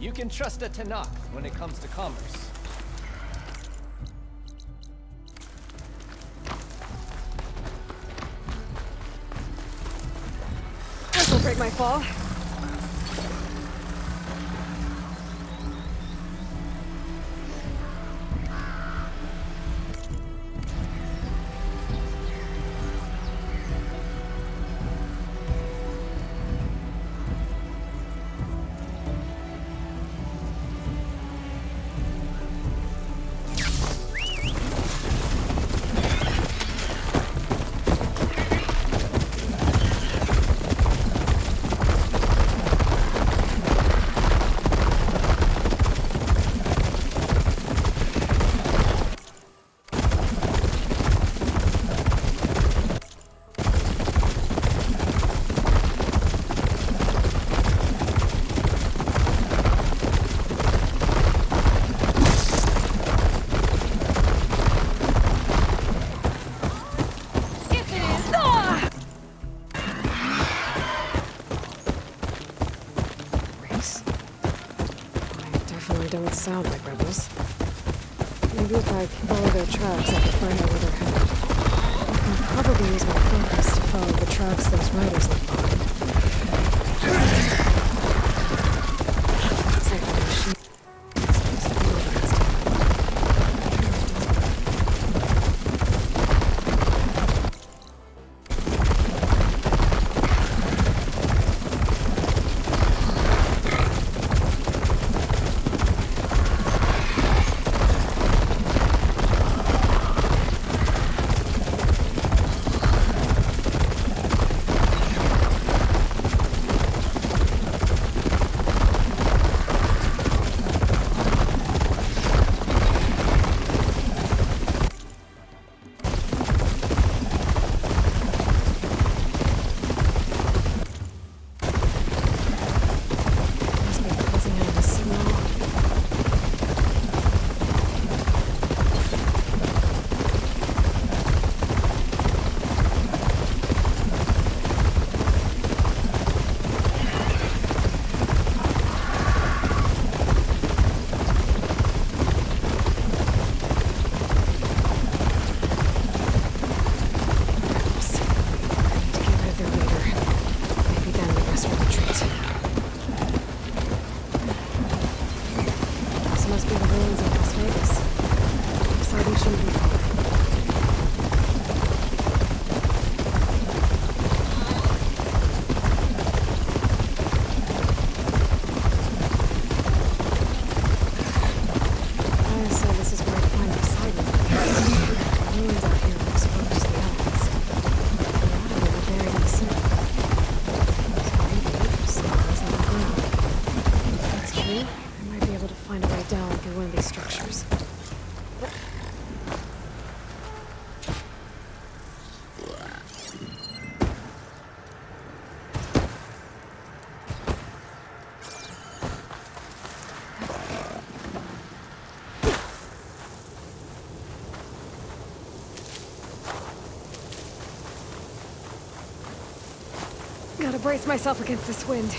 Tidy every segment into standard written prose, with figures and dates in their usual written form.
You can trust a Tanakh when it comes to commerce. This will break my fall. Don't sound like rebels. Maybe if I follow their tracks, I can find out where they're headed. I can probably use my focus to follow the tracks those riders left behind. It's like a machine. It's supposed to be against it. Gotta brace myself against this wind.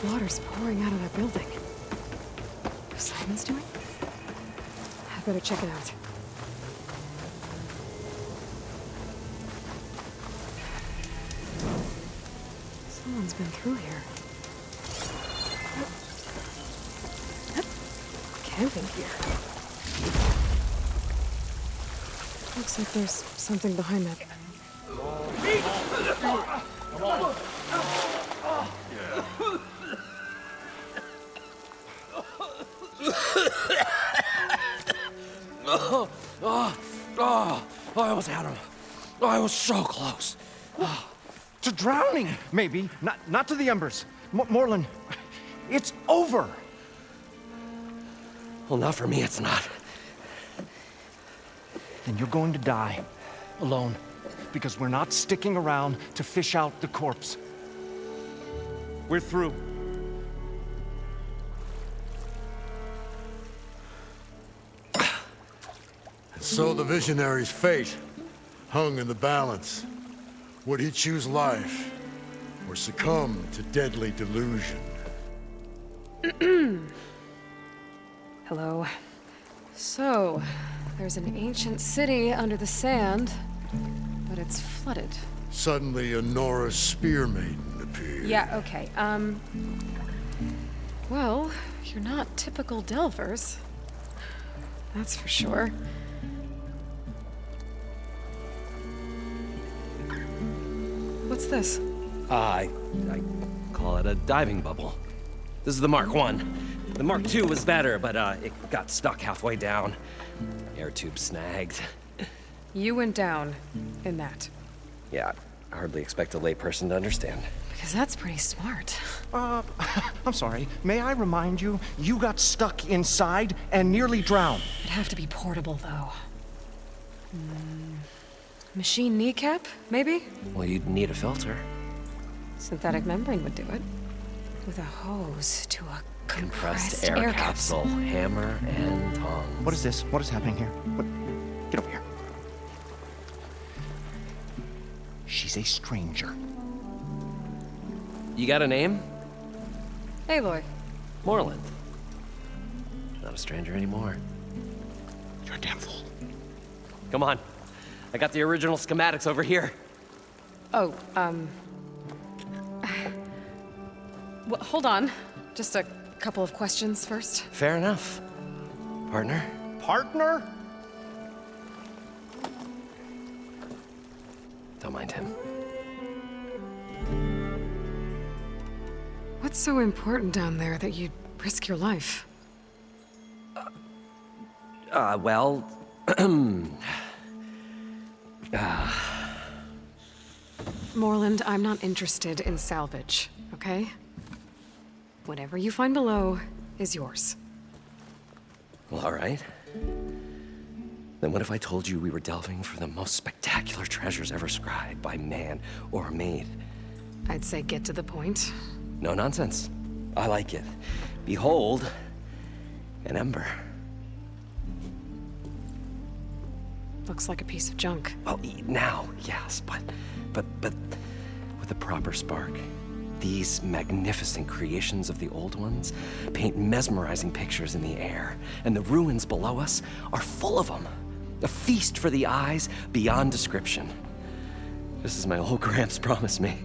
Water's pouring out of that building. What's Simon's doing? I better check it out. Someone's been through here. Camping here. Looks like there's something behind that. I almost had him. I was so close. To drowning, maybe. Not to the embers. Morlund, it's over. Well, not for me, it's not. Then you're going to die. Alone. Because we're not sticking around to fish out the corpse. We're through. So the visionary's fate hung in the balance. Would he choose life or succumb to deadly delusion? Hello. So, there's an ancient city under the sand, but it's flooded. Suddenly, a Norse spear maiden appeared. Yeah, okay. Well, you're not typical Delvers. That's for sure. What's this? I call it a diving bubble. This is the Mark I. The Mark II was better, but it got stuck halfway down. Air tube snagged. You went down in that. Yeah, I hardly expect a layperson to understand. Because that's pretty smart. I'm sorry. May I remind you, you got stuck inside and nearly drowned. It'd have to be portable, though. Machine kneecap, maybe? Well, you'd need a filter. Synthetic membrane would do it. With a hose to a compressed air capsule. Hammer and tongs. What is this? What is happening here? What? Get over here. She's a stranger. You got a name? Aloy. Moreland. Not a stranger anymore. You're a damn fool. Come on. I got the original schematics over here. Oh, well, hold on. Just a couple of questions first. Fair enough. Partner? Partner? Don't mind him. What's so important down there that you'd risk your life? Well... Moreland, I'm not interested in salvage, okay? Whatever you find below is yours. Well, all right. Then what if I told you we were delving for the most spectacular treasures ever scribed by man or maid? I'd say get to the point. No nonsense. I like it. Behold, an ember. Looks like a piece of junk. Well, now, yes, but with a proper spark. These magnificent creations of the old ones paint mesmerizing pictures in the air, and the ruins below us are full of them. A feast for the eyes beyond description. Just as my old Gramps promised me.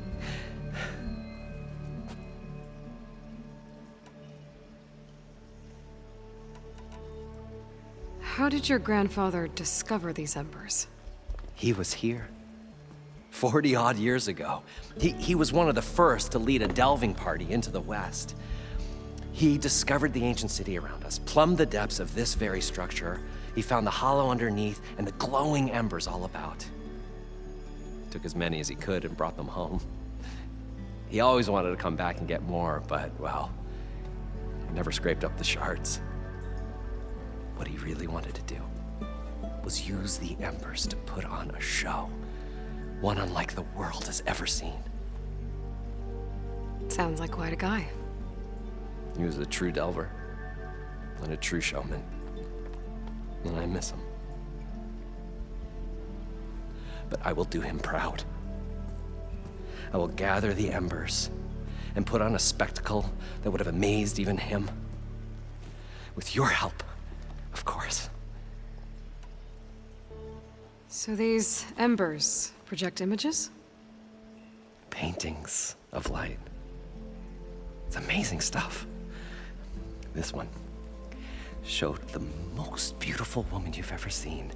How did your grandfather discover these embers? He was here. 40-odd years ago. He was one of the first to lead a delving party into the West. He discovered the ancient city around us, plumbed the depths of this very structure. He found the hollow underneath and the glowing embers all about. Took as many as he could and brought them home. He always wanted to come back and get more, but, well, he never scraped up the shards. What he really wanted to do was use the embers to put on a show. One unlike the world has ever seen. Sounds like quite a guy. He was a true delver and a true showman. And I miss him. But I will do him proud. I will gather the embers and put on a spectacle that would have amazed even him. With your help, of course. So these embers project images? paintings of light. It's amazing stuff. This one showed the most beautiful woman you've ever seen,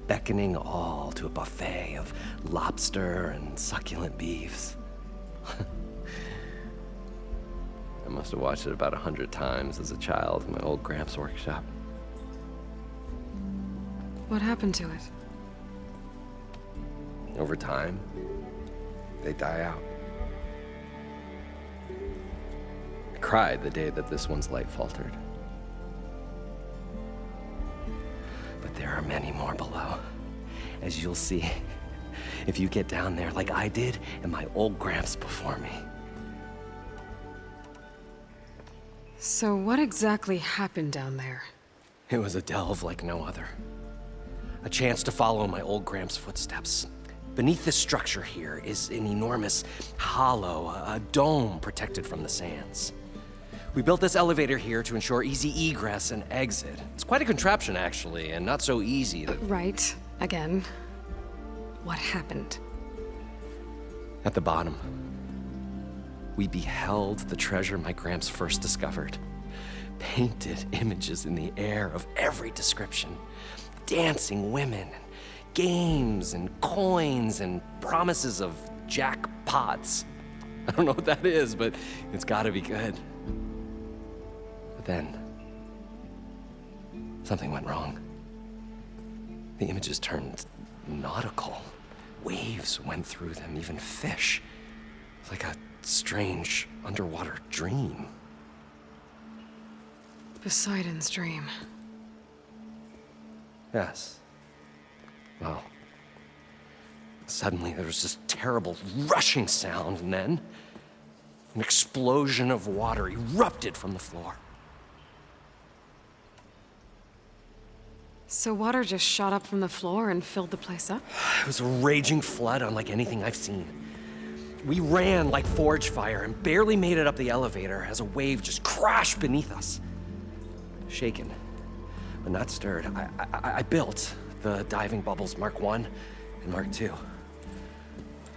beckoning all to a buffet of lobster and succulent beefs. I must have watched it about 100 times as a child in my old Gramps' workshop. What happened to it? Over time, they die out. I cried the day that this one's light faltered. But there are many more below, as you'll see if you get down there like I did and my old Gramps before me. So what exactly happened down there? It was a delve like no other. A chance to follow my old Gramps' footsteps. Beneath this structure here is an enormous hollow, a dome protected from the sands. We built this elevator here to ensure easy egress and exit. It's quite a contraption, actually, and not so easy to... Right. Again. What happened? At the bottom, we beheld the treasure my Gramps first discovered. Painted images in the air of every description. Dancing women, games and coins and promises of jackpots. I don't know what that is, but it's gotta be good. But then, something went wrong. The images turned nautical. Waves went through them, even fish. It's like a strange underwater dream. Poseidon's dream. Yes. Well, suddenly there was this terrible rushing sound, and then an explosion of water erupted from the floor. So water just shot up from the floor and filled the place up? It was a raging flood unlike anything I've seen. We ran like forge fire and barely made it up the elevator as a wave just crashed beneath us. Shaken, but not stirred, I built the diving bubbles Mark I and Mark II.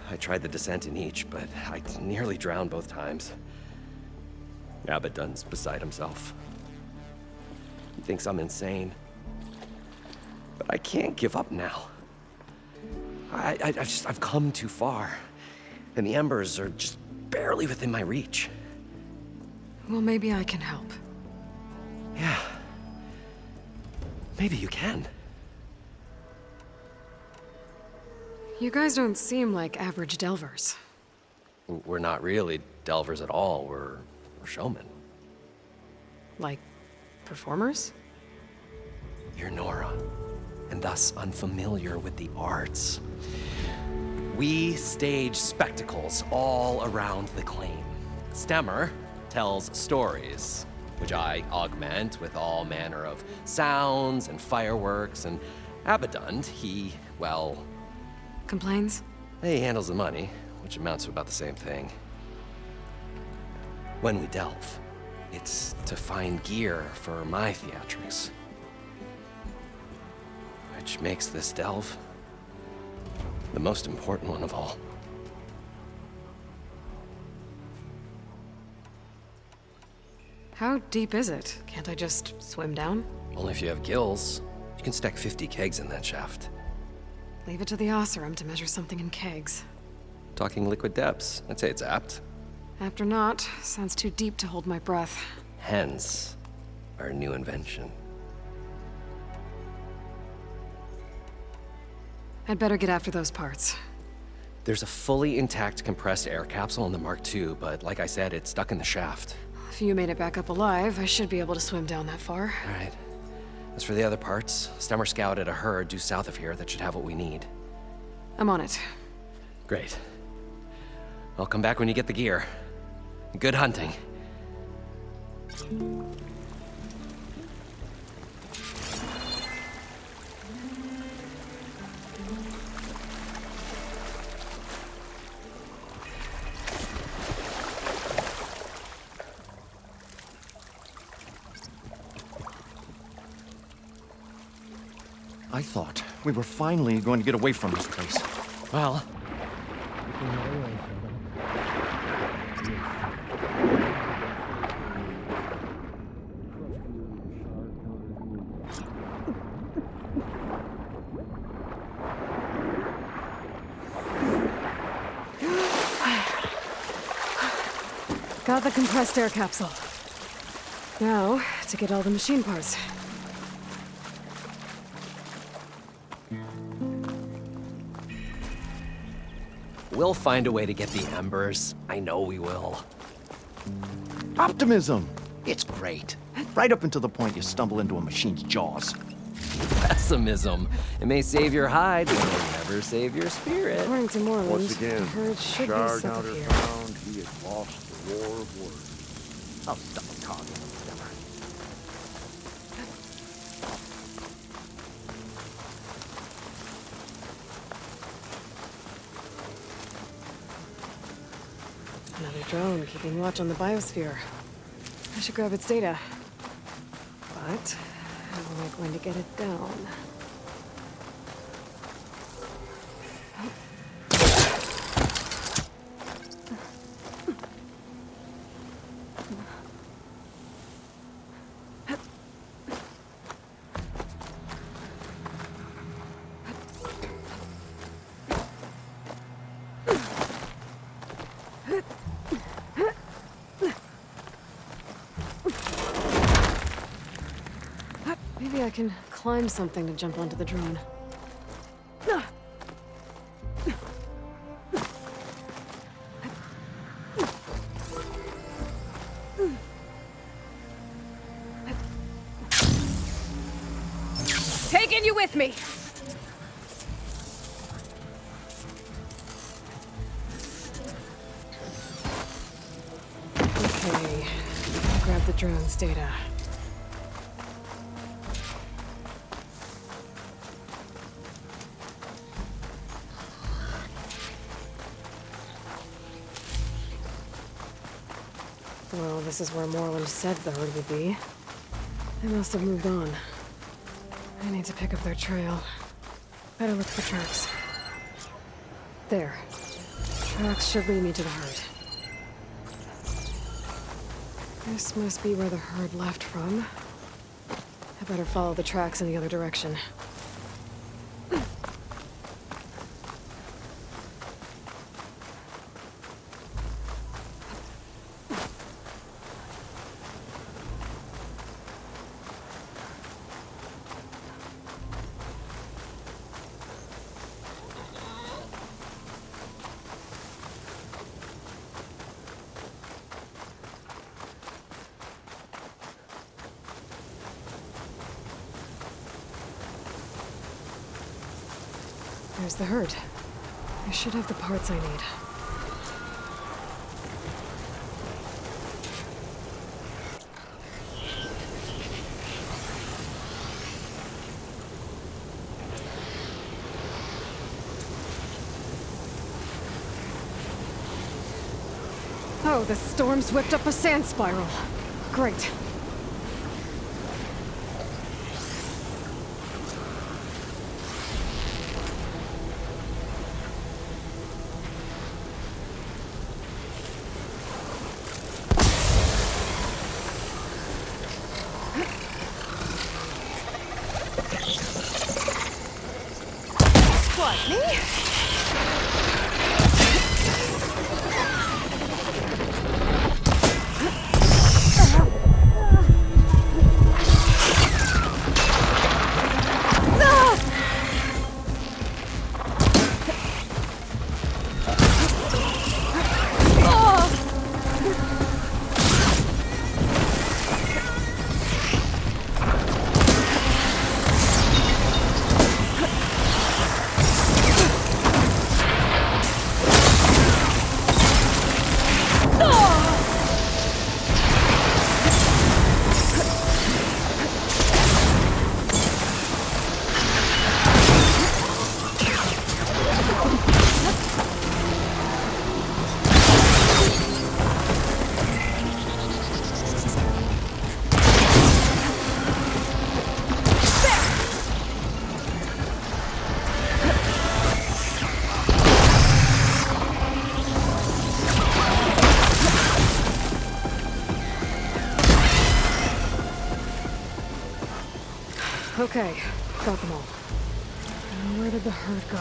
I tried the descent in each, but I nearly drowned both times. Abaddon's beside himself. He thinks I'm insane. But I can't give up now. I've come too far, and the embers are just barely within my reach. Well, maybe I can help. Yeah. Maybe you can. You guys don't seem like average delvers. We're not really delvers at all. We're showmen. Like, performers? You're Nora, and thus unfamiliar with the arts. We stage spectacles all around the claim. Stemmer tells stories, which I augment with all manner of sounds and fireworks, and Abaddon, he, well... Complains? He handles the money, which amounts to about the same thing. When we delve, it's to find gear for my theatrics. Which makes this delve the most important one of all. How deep is it? Can't I just swim down? Only if you have gills. You can stack 50 kegs in that shaft. Leave it to the Osserum to measure something in kegs. Talking liquid depths, I'd say it's apt. After not, sounds too deep to hold my breath. Hence, our new invention. I'd better get after those parts. There's a fully intact compressed air capsule in the Mark II, but like I said, it's stuck in the shaft. If you made it back up alive, I should be able to swim down that far. All right. As for the other parts, Stemmer scouted a herd due south of here that should have what we need. I'm on it. Great. I'll come back when you get the gear. Good hunting. I thought we were finally going to get away from this place. Well, Got the compressed air capsule. Now, to get all the machine parts. We'll find a way to get the embers. I know we will. Optimism! It's great. Right up until the point you stumble into a machine's jaws. Pessimism. It may save your hide, but it'll never save your spirit. According to Moreland, Once again, the herd should be shard south hunter of here. found, he had lost the war of words. Oh, stop talking. Whatever. Another drone keeping watch on the biosphere. I should grab its data. But how am I going to get it down? Maybe I can climb something to jump onto the drone. Taking you with me! Okay, I'll grab the drone's data. Well, this is where Moreland said the herd would be. They must have moved on. I need to pick up their trail. Better look for tracks. There. Tracks should lead me to the herd. This must be where the herd left from. I better follow the tracks in the other direction. There's the herd. I should have the parts I need. Oh, the storm's whipped up a sand spiral. Great. What, me? Okay, got them all. And where did the herd go?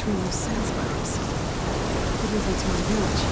between those sand spirals. Could lead them to my village.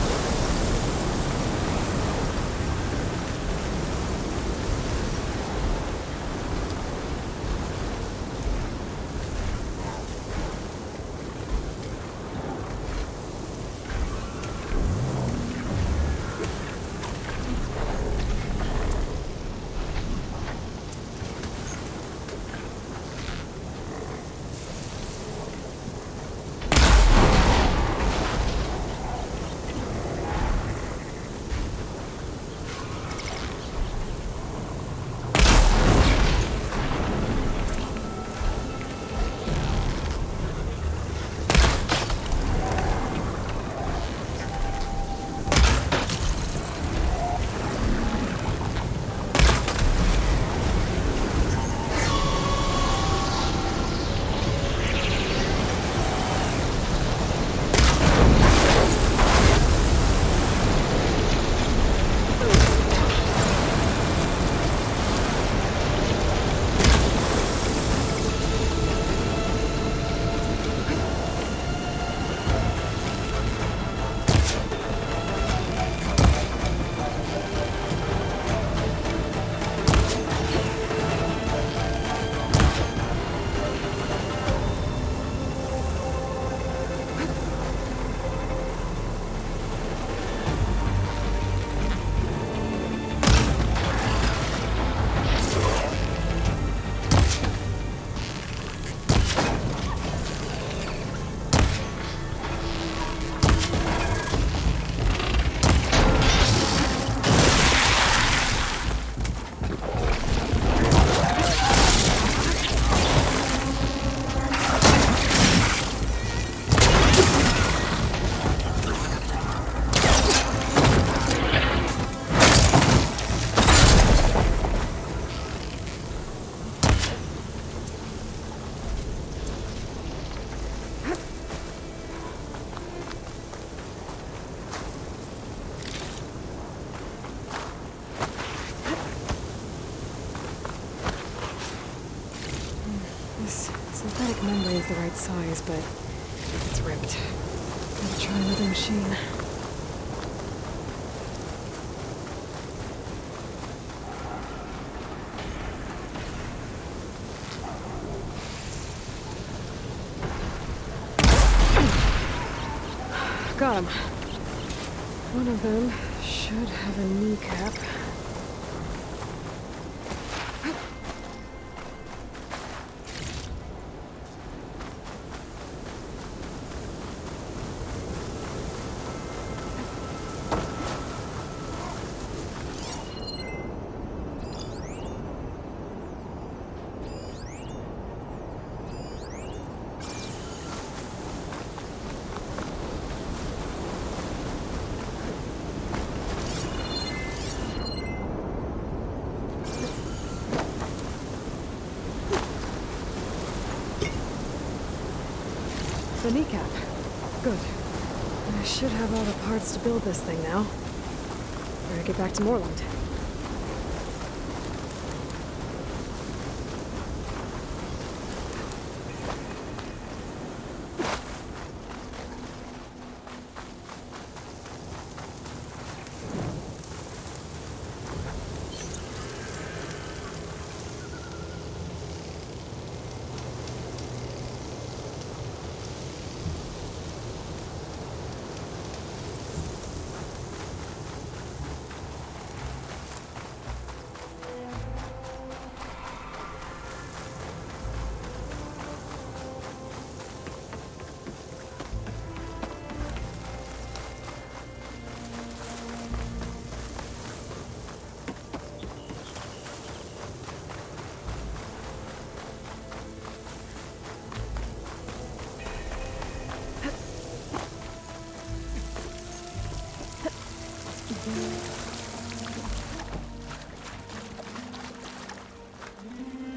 Synthetic membrane is the right size, but it's ripped. Gotta try another machine. Got him. One of them should have a kneecap. The kneecap. Good. I should have all the parts to build this thing now. Better get back to Moorland.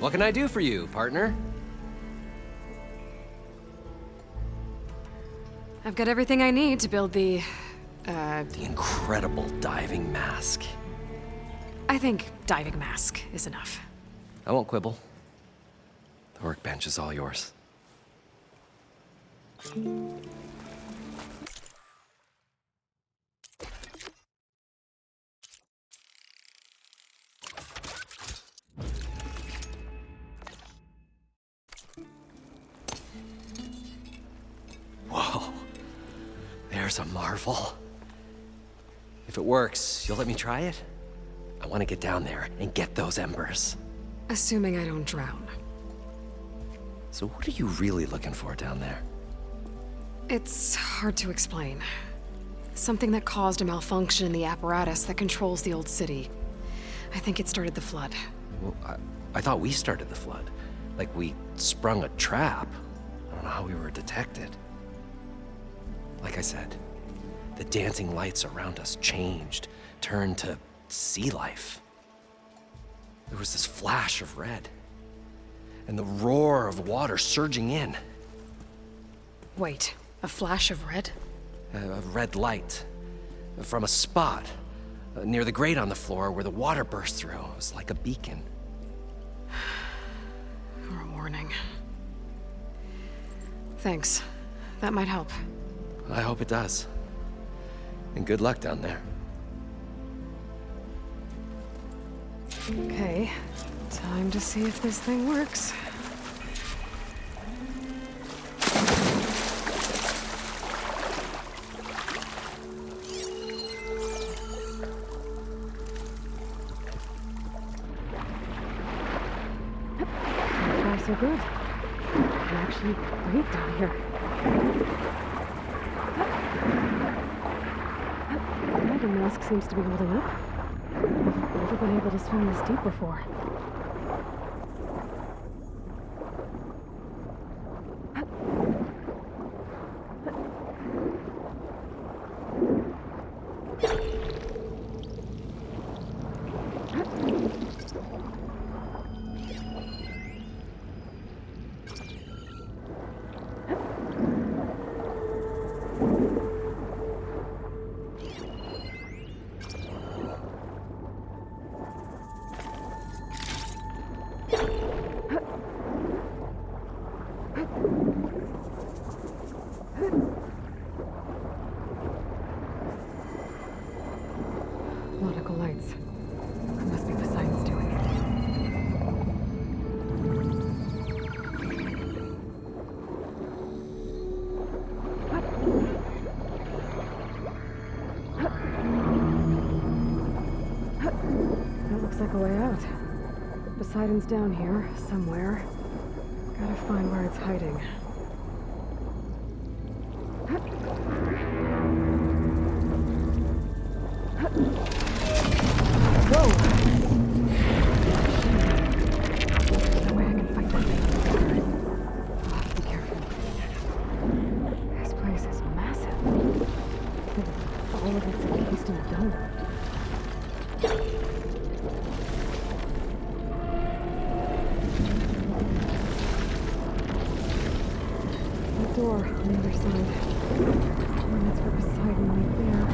What can I do for you, partner? I've got everything I need to build the incredible diving mask. I think diving mask is enough. I won't quibble. The workbench is all yours. Whoa. There's a marvel. If it works, you'll let me try it? I want to get down there and get those embers. Assuming I don't drown. So what are you really looking for down there? It's hard to explain. Something that caused a malfunction in the apparatus that controls the old city. I think it started the flood. Well, I thought we started the flood. Like we sprung a trap. I don't know how we were detected. Like I said, the dancing lights around us changed, turned to sea life. There was this flash of red, and the roar of water surging in. Wait, a flash of red? A red light from a spot near the grate on the floor where the water burst through. It was like a beacon. Or a warning. Thanks. That might help. I hope it does. And good luck down there. Okay, time to see if this thing works. So far, so good. I can actually breathe down here. The diving mask seems to be holding up. I've never been able to swim this deep before. Nautical lights. That must be Poseidon's doing. That looks like a way out. Poseidon's down here, somewhere. Gotta find where it's hiding. Whoa! No way I can fight that thing. I'll have to be careful. This place is massive. All of it's encased in a dome. The door on the other side. Coordinates for Poseidon right there.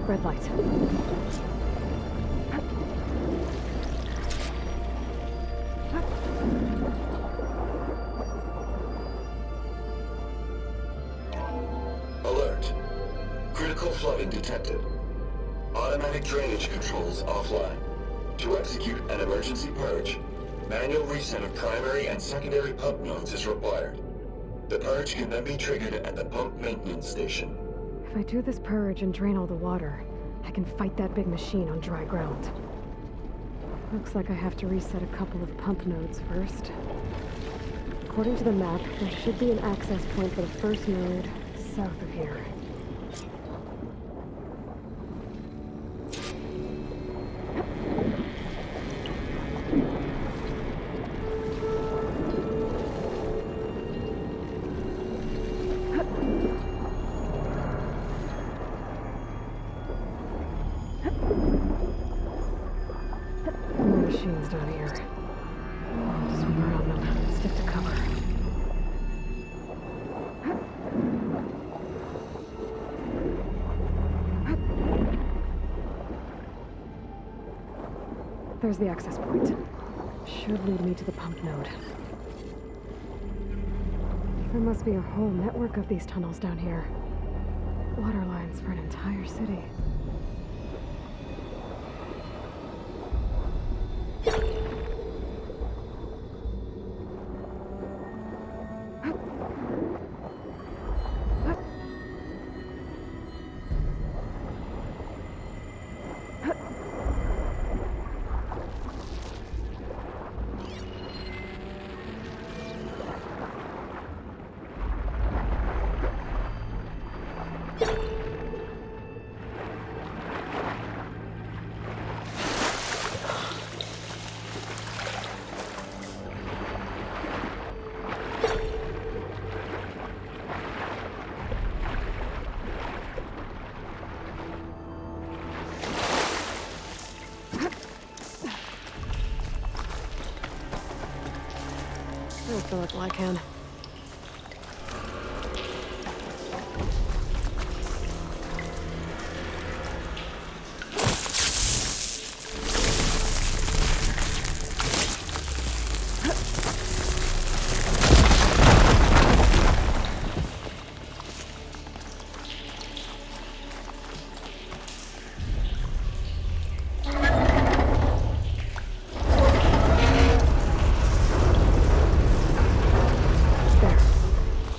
Red light. Alert. Critical flooding detected. automatic drainage controls offline. To execute an emergency purge, manual reset of primary and secondary pump nodes is required. The purge can then be triggered at the pump maintenance station. If I do this purge and drain all the water, I can fight that big machine on dry ground. Looks like I have to reset a couple of pump nodes first. According to the map, there should be an access point for the first node south of here. Machines down here. I'll swim around them. Stick to cover. There's the access point. Should lead me to the pump node. There must be a whole network of these tunnels down here. Water lines for an entire city. I'll fill up while I can.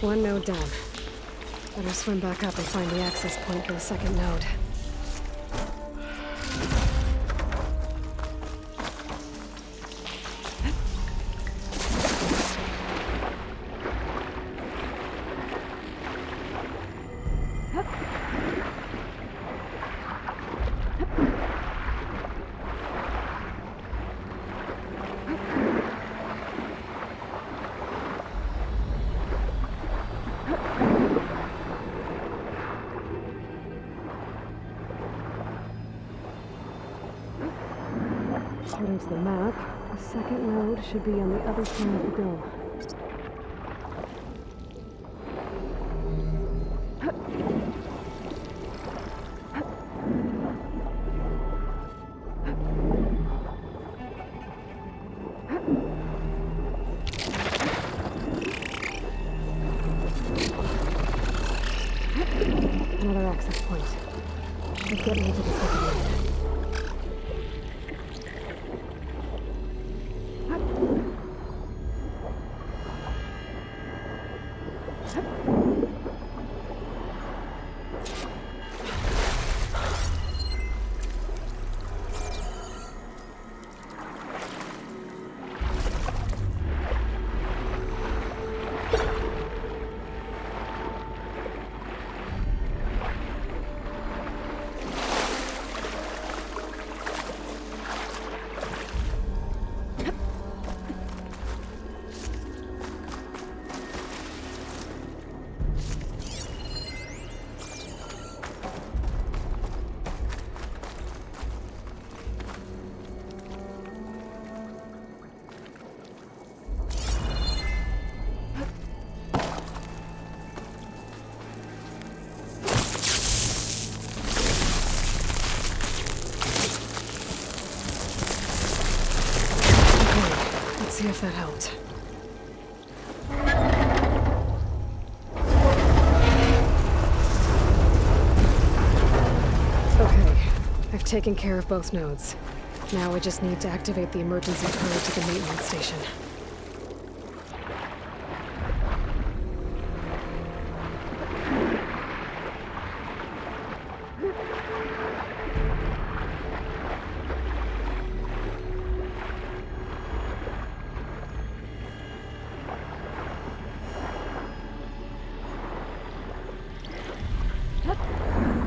One node down. Better swim back up and find the access point for the second node. According to the map, the second node should be on the other side of the dome. Another access point. Should get me to the second node. See if that helped. Okay, I've taken care of both nodes. Now I just need to activate the emergency purge at the maintenance station.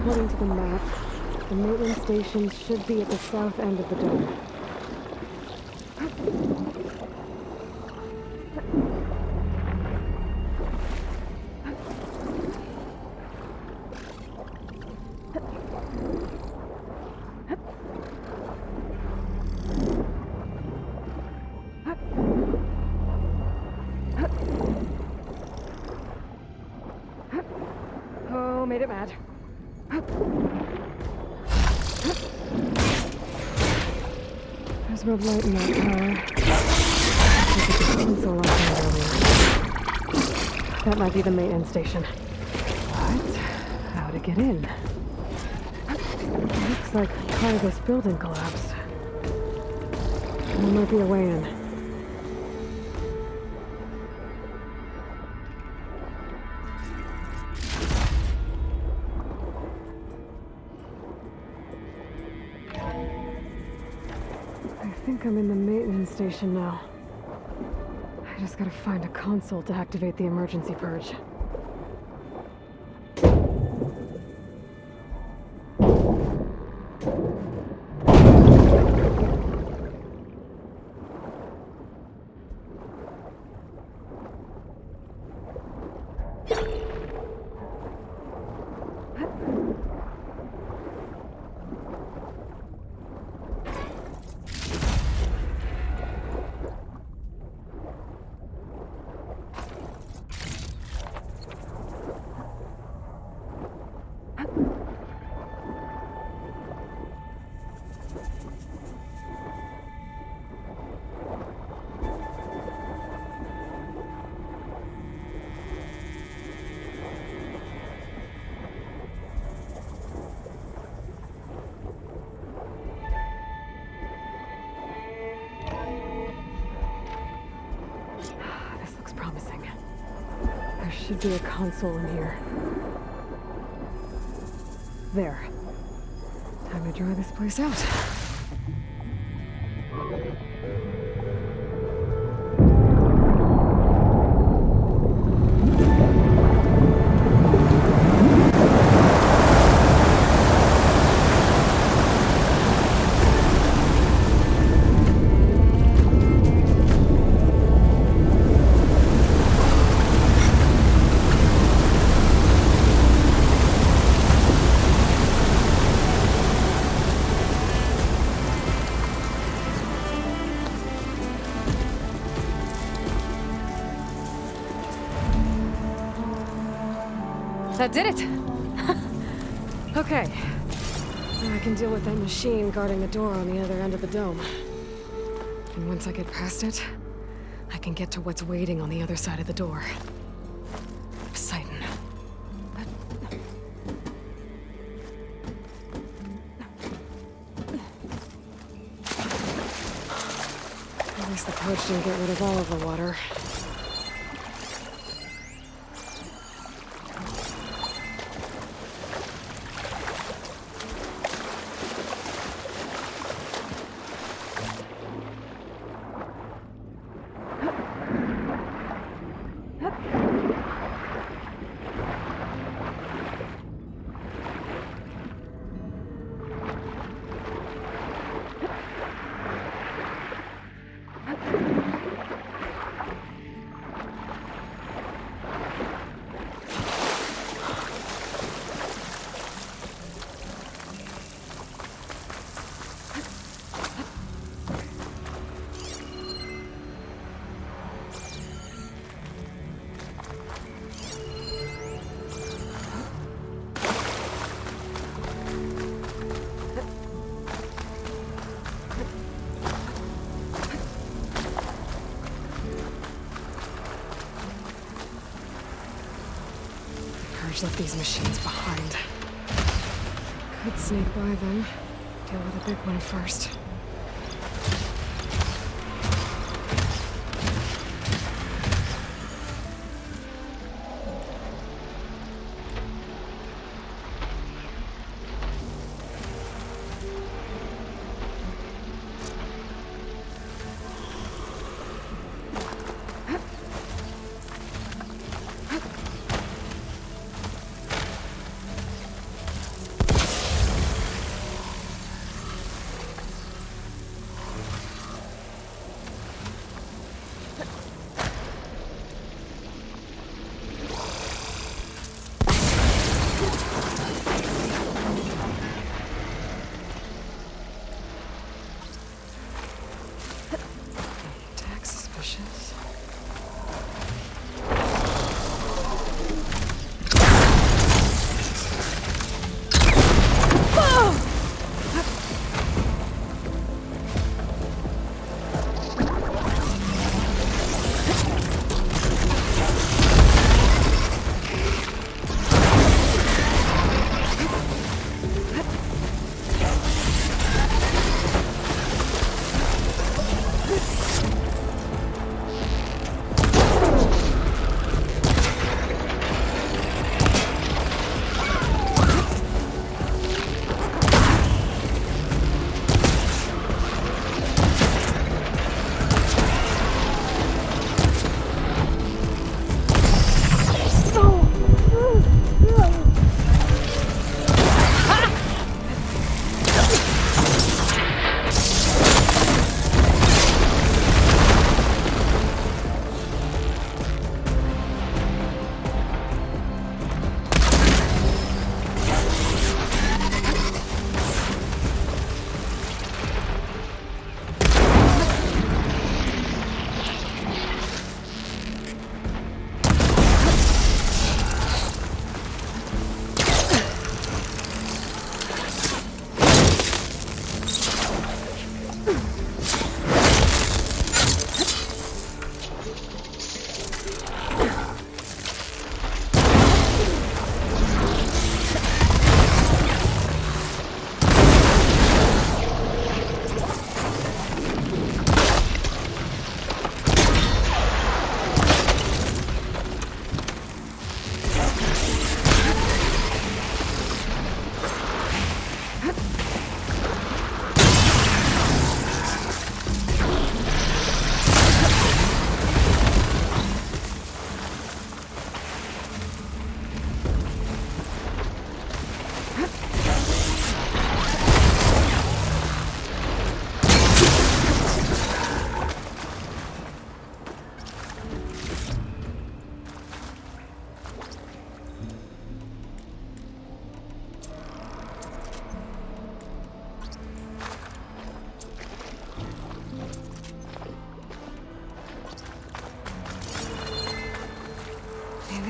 According to the map, the maintenance station should be at the south end of the dome. Oh, made it mad. There's no blight in that tower. Console I found earlier. That might be the maintenance station. But how to get in? Looks like part of this building collapsed. There might be a way in. I think I'm in the maintenance station now. I just gotta find a console to activate the emergency purge. Promising. There should be a console in here. There. Time to dry this place out. That did it! Okay. Now I can deal with that machine guarding the door on the other end of the dome. And once I get past it, I can get to what's waiting on the other side of the door. Exciting. At least the purge didn't get rid of all of the water. Left these machines behind. Could sneak by them. Deal with the big one first.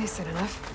Decent enough.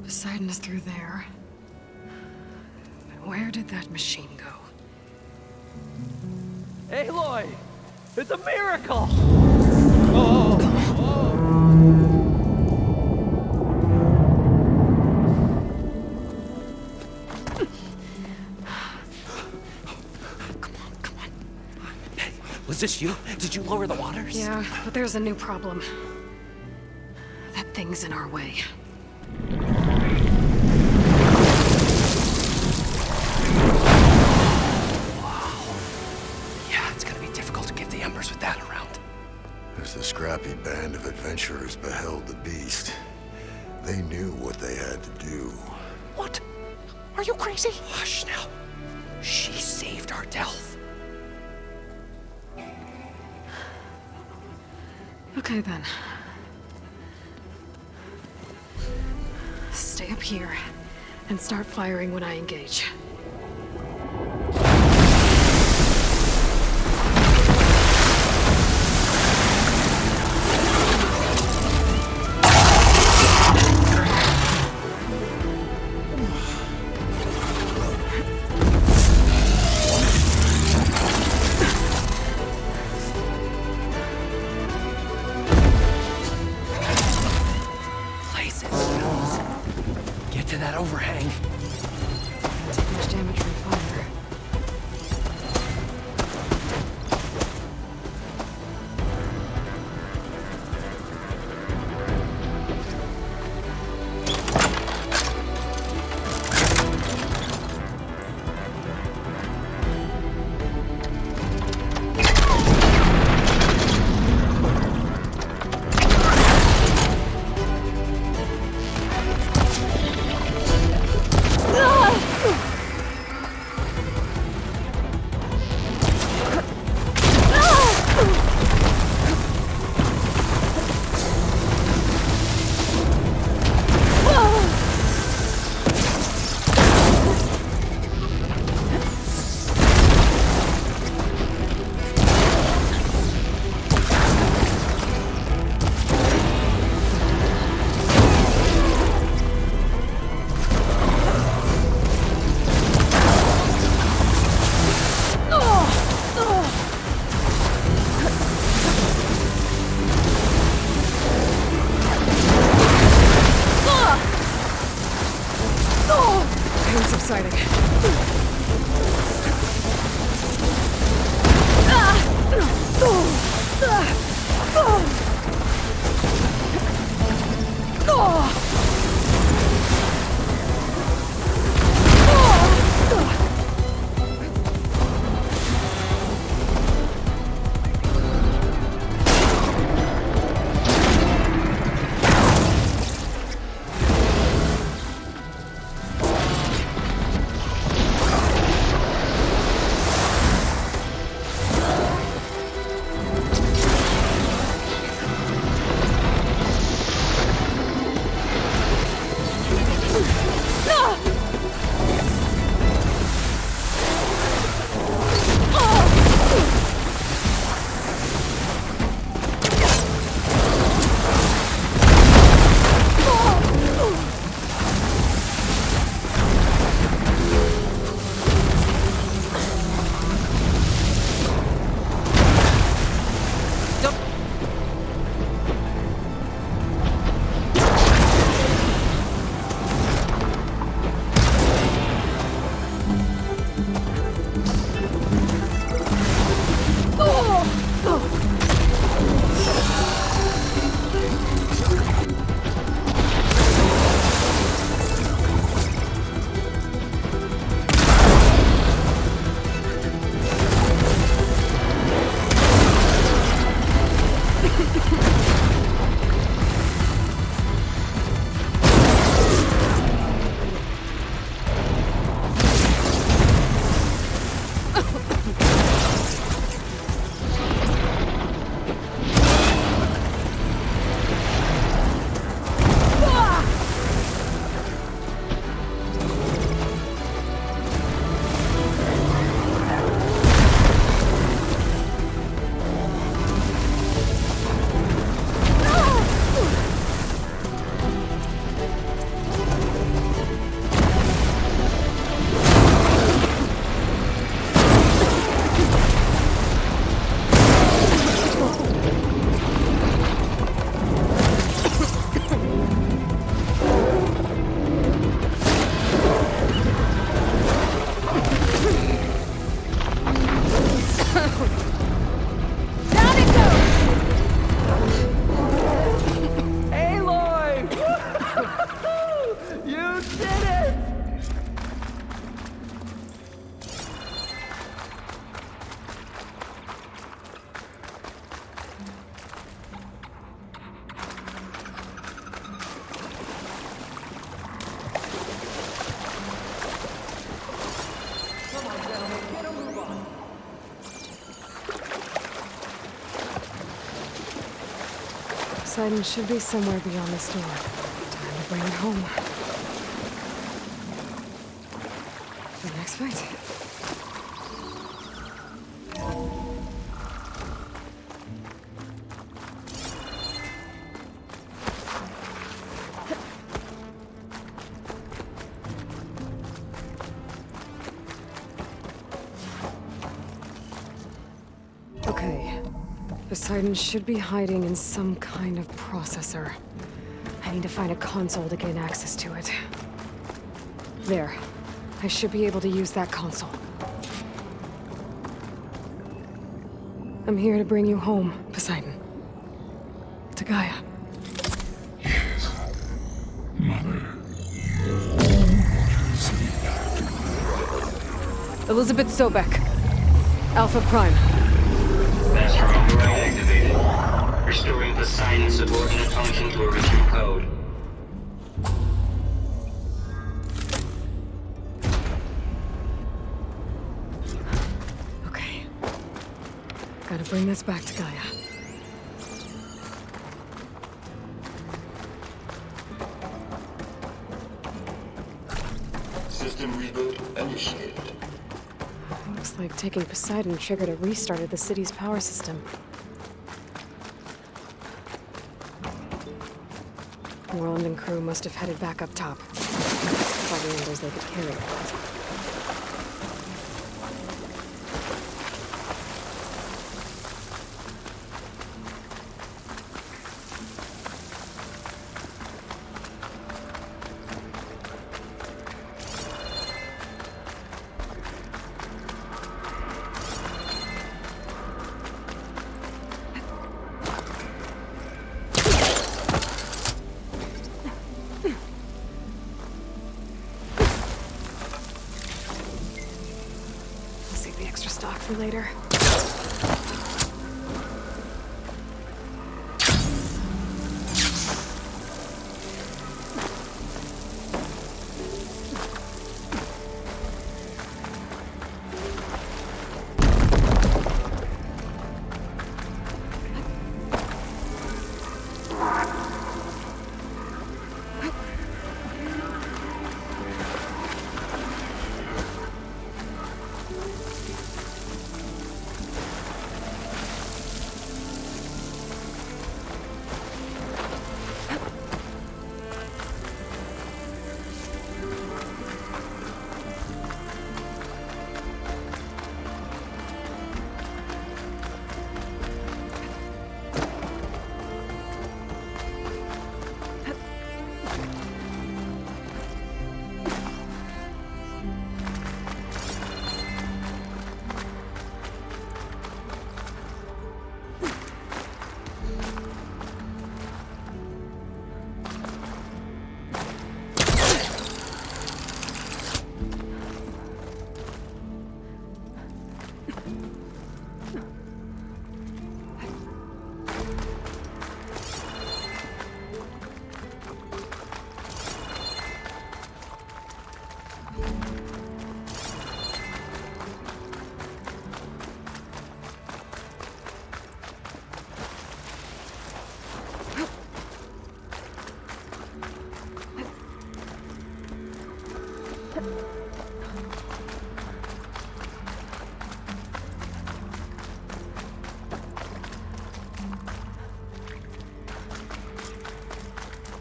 Poseidon is through there. But where did that machine go? Aloy! It's a miracle! Come on. Hey, was this you? Did you lower the waters? Yeah, but there's a new problem. That thing's in our way. With that around. As the scrappy band of adventurers beheld the beast, they knew what they had to do. What? Are you crazy? Hush now. She saved our Delph. Okay then. Stay up here and start firing when I engage. That overhang. Too much damage from fire. Poseidon should be somewhere beyond this door. Time to bring it home. The next fight. Okay. Poseidon should be hiding in some kind of processor. I need to find a console to gain access to it. There. I should be able to use that console. I'm here to bring you home, Poseidon. To Gaia. Elizabeth Sobek. Alpha Prime. Master override activated. Restoring Poseidon's subordinate function to original code. Okay. Gotta bring this back to Gaia. System reboot initiated. Looks like taking Poseidon triggered a restart of the city's power system. Roland and crew must have headed back up top. Probably numbers they could carry. Extra stock for later.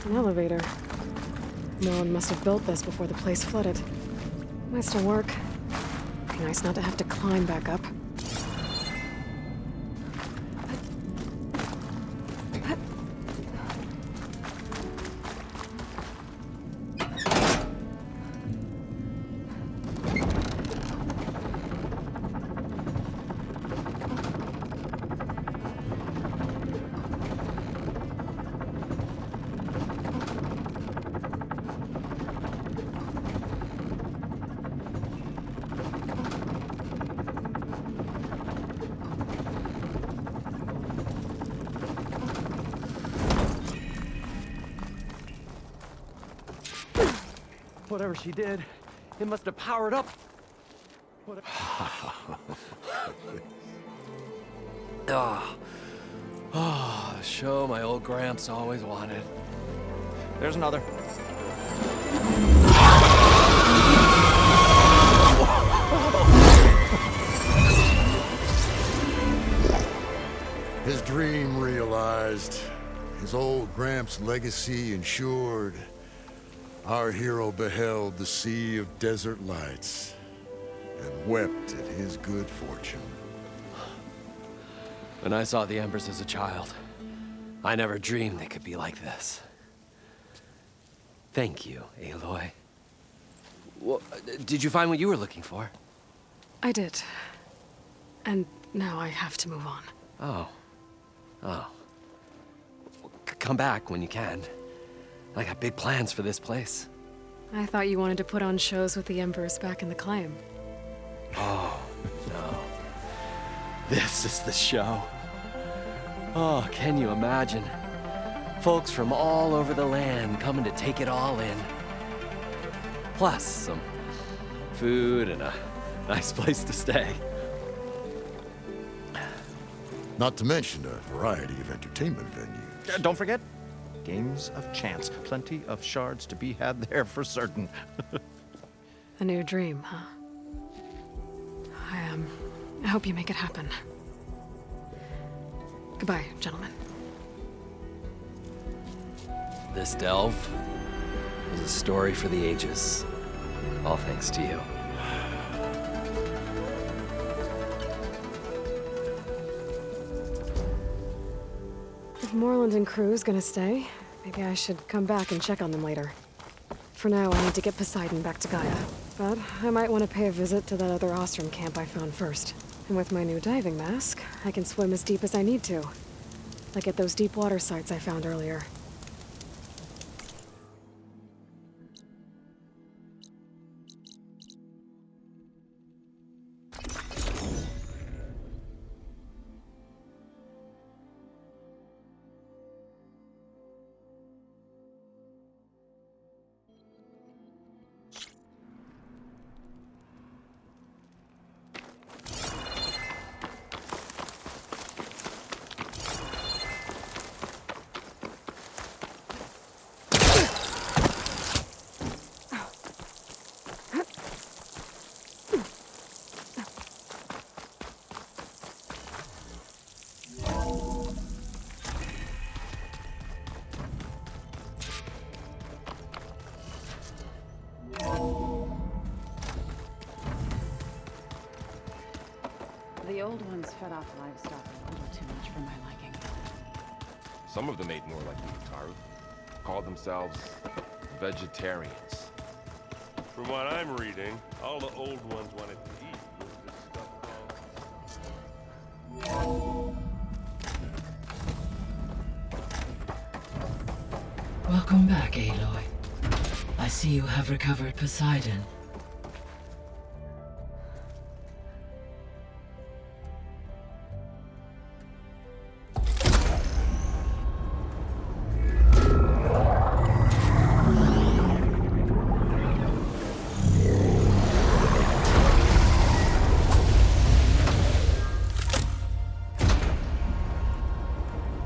An elevator. No one must have built this before the place flooded. Might still work. Be nice not to have to climb back up. Whatever she did, it must have powered up. Ah. a show my old Gramps always wanted. There's another. His dream realized, his old Gramps' legacy ensured. Our hero beheld the sea of desert lights and wept at his good fortune. When I saw the embers as a child, I never dreamed they could be like this. Thank you, Aloy. Well, did you find what you were looking for? I did. And now I have to move on. Oh. Oh. Come back when you can. I got big plans for this place. I thought you wanted to put on shows with the Embers back in the claim. Oh, no. This is the show. Oh, can you imagine? Folks from all over the land coming to take it all in. Plus, some food and a nice place to stay. Not to mention a variety of entertainment venues. Don't forget, games of chance. Plenty of shards to be had there for certain. A new dream, huh? I hope you make it happen. Goodbye, gentlemen. This delve is a story for the ages. All thanks to you. If Moreland and crew's gonna stay, maybe I should come back and check on them later. For now, I need to get Poseidon back to Gaia. But I might want to pay a visit to that other Ostrom camp I found first. And with my new diving mask, I can swim as deep as I need to. Like at those deep water sites I found earlier. The old ones fed off livestock a little too much for my liking. Some of them ate more like you, Taru. Called themselves vegetarians. From what I'm reading, all the old ones wanted to eat was this stuff called... Welcome back, Aloy. I see you have recovered Poseidon.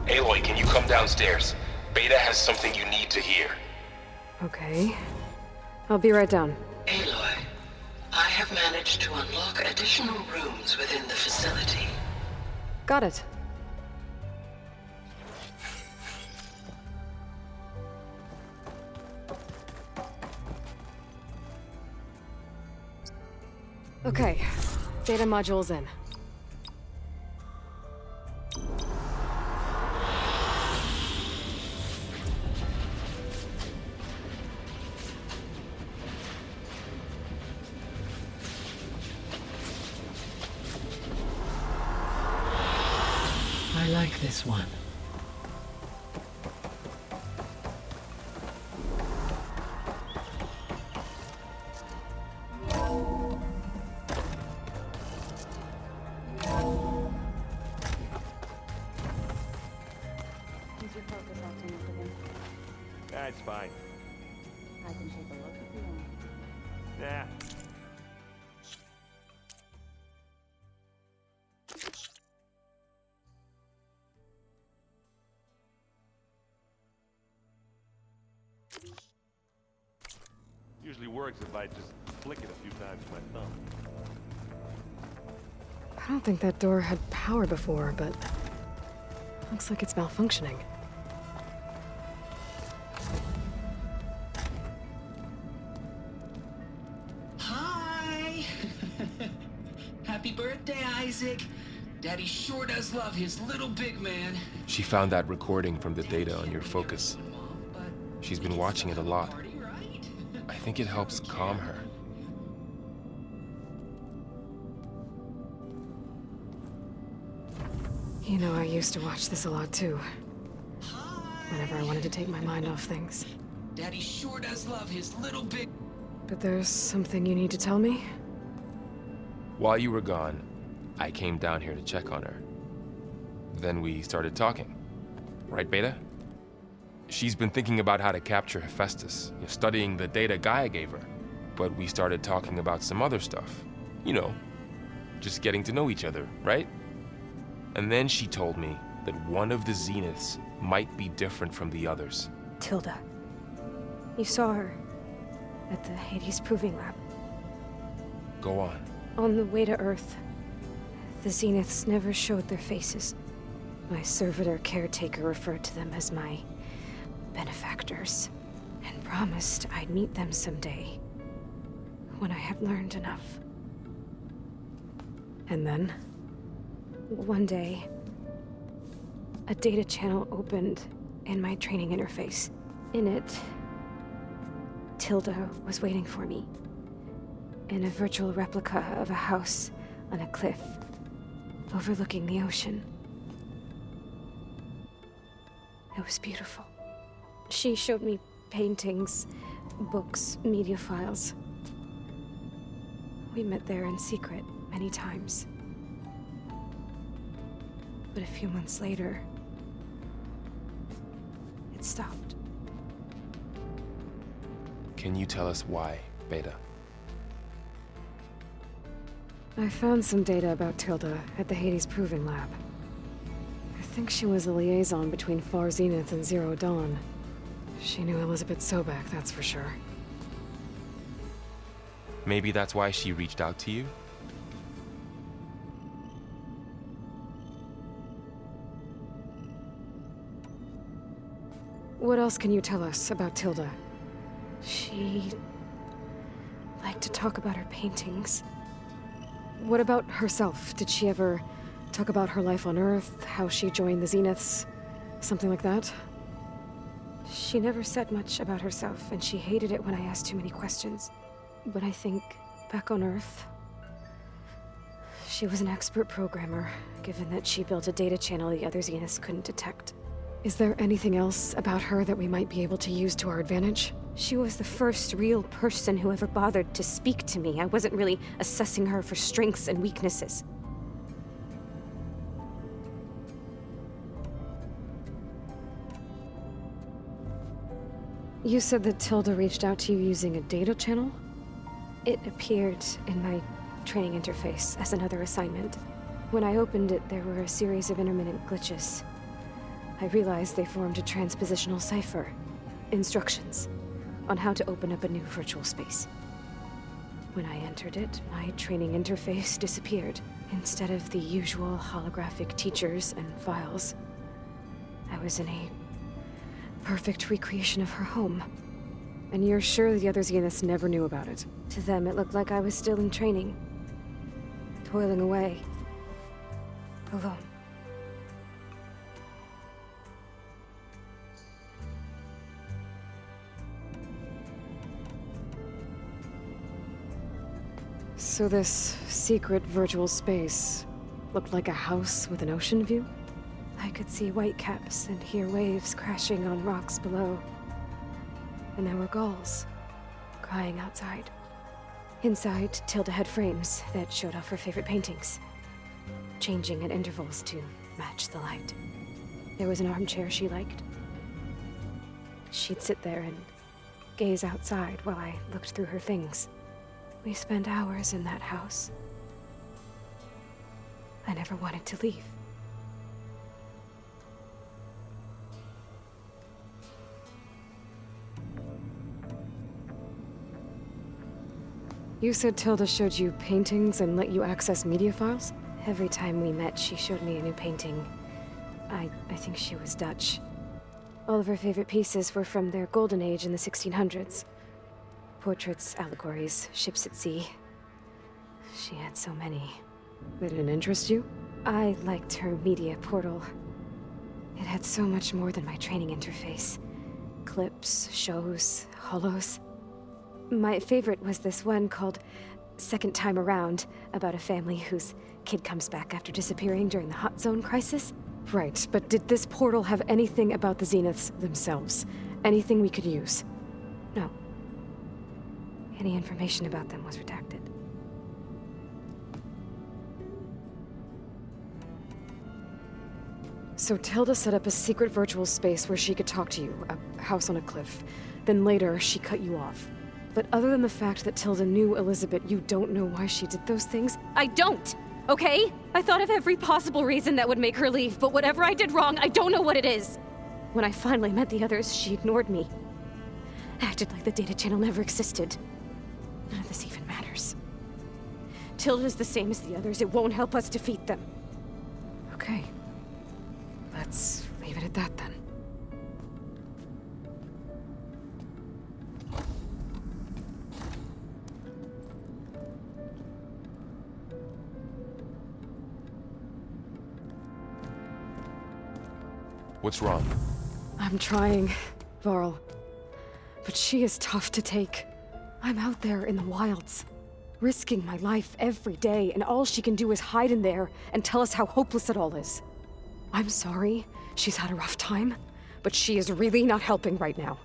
Aloy, can you come downstairs? Beta has something you need to hear. Okay. I'll be right down. Aloy, I have managed to unlock additional rooms within the facility. Got it. Okay. Data module's in. I like this one. Is your focus acting up again? That's fine. I can take a look if you want. Nah. works if I just flick it a few times with my thumb. I don't think that door had power before, but looks like it's malfunctioning. Hi! Happy birthday, Isaac. Daddy sure does love his little big man. She found that recording from the data on your focus. She's been watching it a lot. I think it helps calm her. You know, I used to watch this a lot too. Whenever I wanted to take my mind off things. Daddy sure does love his little big... But there's something you need to tell me? While you were gone, I came down here to check on her. Then we started talking. Right, Beta? She's been thinking about how to capture Hephaestus, studying the data Gaia gave her. But we started talking about some other stuff. You know, just getting to know each other, right? And then she told me that one of the Zeniths might be different from the others. Tilda. You saw her at the Hades Proving Lab. Go on. On the way to Earth, the Zeniths never showed their faces. My servitor caretaker referred to them as my benefactors, and promised I'd meet them someday, when I had learned enough. And then? One day, a data channel opened in my training interface. In it, Tilda was waiting for me, in a virtual replica of a house on a cliff, overlooking the ocean. It was beautiful. She showed me paintings, books, media files. We met there in secret many times. But a few months later, it stopped. Can you tell us why, Beta? I found some data about Tilda at the Hades Proving Lab. I think she was the liaison between Far Zenith and Zero Dawn. She knew Elizabeth Sobek, that's for sure. Maybe that's why she reached out to you? What else can you tell us about Tilda? She liked to talk about her paintings. What about herself? Did she ever talk about her life on Earth, how she joined the Zeniths, something like that? She never said much about herself, and she hated it when I asked too many questions. But I think, back on Earth, she was an expert programmer, given that she built a data channel the other Zeniths couldn't detect. Is there anything else about her that we might be able to use to our advantage? She was the first real person who ever bothered to speak to me. I wasn't really assessing her for strengths and weaknesses. You said that Tilda reached out to you using a data channel? It appeared in my training interface as another assignment. When I opened it, there were a series of intermittent glitches. I realized they formed a transpositional cipher. Instructions on how to open up a new virtual space. When I entered it, my training interface disappeared. Instead of the usual holographic teachers and files, I was in a perfect recreation of her home. And you're sure the other Zeniths never knew about it? To them, it looked like I was still in training, toiling away, alone. So this secret virtual space looked like a house with an ocean view? I could see whitecaps and hear waves crashing on rocks below. And there were gulls crying outside. Inside, Tilda had frames that showed off her favorite paintings, changing at intervals to match the light. There was an armchair she liked. She'd sit there and gaze outside while I looked through her things. We spent hours in that house. I never wanted to leave. You said Tilda showed you paintings and let you access media files? Every time we met, she showed me a new painting. I think she was Dutch. All of her favorite pieces were from their golden age in the 1600s. Portraits, allegories, ships at sea. She had so many. They didn't interest you? I liked her media portal. It had so much more than my training interface. Clips, shows, holos. My favorite was this one called Second Time Around, about a family whose kid comes back after disappearing during the Hot Zone crisis. Right, but did this portal have anything about the Zeniths themselves? Anything we could use? No. Any information about them was redacted. So Tilda set up a secret virtual space where she could talk to you, a house on a cliff. Then later, she cut you off. But other than the fact that Tilda knew Elizabeth, you don't know why she did those things? I don't! Okay? I thought of every possible reason that would make her leave, but whatever I did wrong, I don't know what it is. When I finally met the others, she ignored me. Acted like the data channel never existed. None of this even matters. Tilda's the same as the others. It won't help us defeat them. Okay. Let's leave it at that then. What's wrong? I'm trying, Varl. But she is tough to take. I'm out there in the wilds, risking my life every day, and all she can do is hide in there and tell us how hopeless it all is. I'm sorry, she's had a rough time, but she is really not helping right now.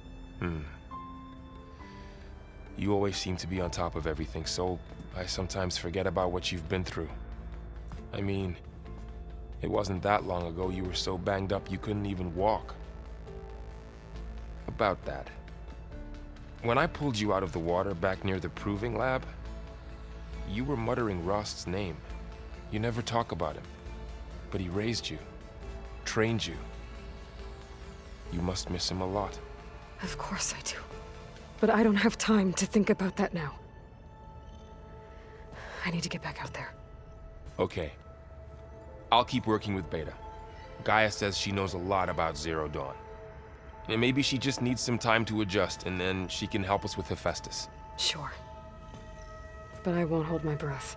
You always seem to be on top of everything, so I sometimes forget about what you've been through. I mean, it wasn't that long ago you were so banged up you couldn't even walk. About that. When I pulled you out of the water back near the proving lab, you were muttering Rost's name. You never talk about him, but he raised you. Trained you. You must miss him a lot. Of course I do. But I don't have time to think about that now. I need to get back out there. Okay. I'll keep working with Beta. Gaia says she knows a lot about Zero Dawn. And maybe she just needs some time to adjust, and then she can help us with Hephaestus. Sure. But I won't hold my breath.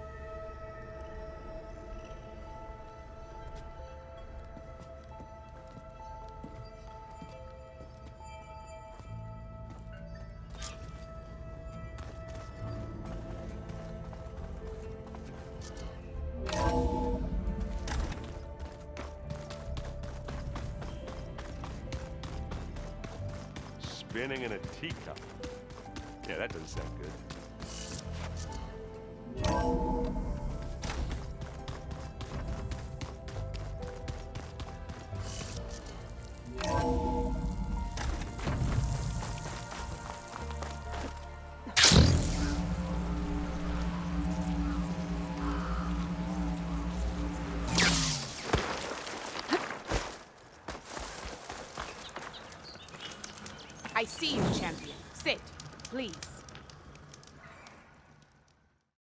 Spinning in a teacup. Yeah, that doesn't sound good. I see you, champion. Sit, please.